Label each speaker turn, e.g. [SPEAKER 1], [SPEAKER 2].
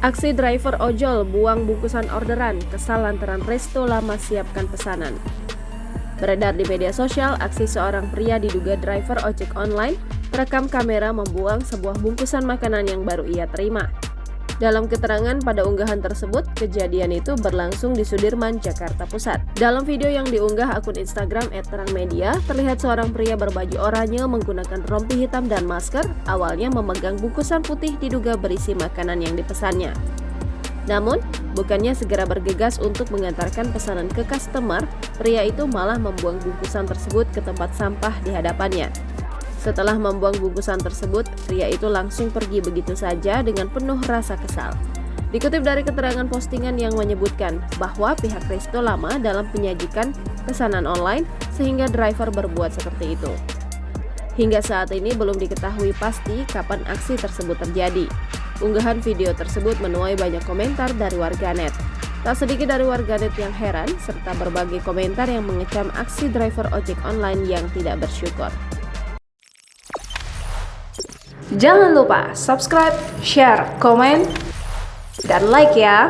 [SPEAKER 1] Aksi driver ojol buang bungkusan orderan, kesal lantaran resto lama siapkan pesanan. Beredar di media sosial, aksi seorang pria diduga driver ojek online terekam kamera membuang sebuah bungkusan makanan yang baru ia terima. Dalam keterangan pada unggahan tersebut, kejadian itu berlangsung di Sudirman, Jakarta Pusat. Dalam video yang diunggah akun Instagram @terangmedia, terlihat seorang pria berbaju oranye menggunakan rompi hitam dan masker, awalnya memegang bungkusan putih diduga berisi makanan yang dipesannya. Namun, bukannya segera bergegas untuk mengantarkan pesanan ke customer, pria itu malah membuang bungkusan tersebut ke tempat sampah di hadapannya. Setelah membuang bungkusan tersebut, pria itu langsung pergi begitu saja dengan penuh rasa kesal. Dikutip dari keterangan postingan yang menyebutkan bahwa pihak resto lama dalam penyajikan pesanan online sehingga driver berbuat seperti itu. Hingga saat ini belum diketahui pasti kapan aksi tersebut terjadi. Unggahan video tersebut menuai banyak komentar dari warganet. Tak sedikit dari warganet yang heran serta berbagai komentar yang mengecam aksi driver ojek online yang tidak bersyukur.
[SPEAKER 2] Jangan lupa subscribe, share, komen, dan like ya!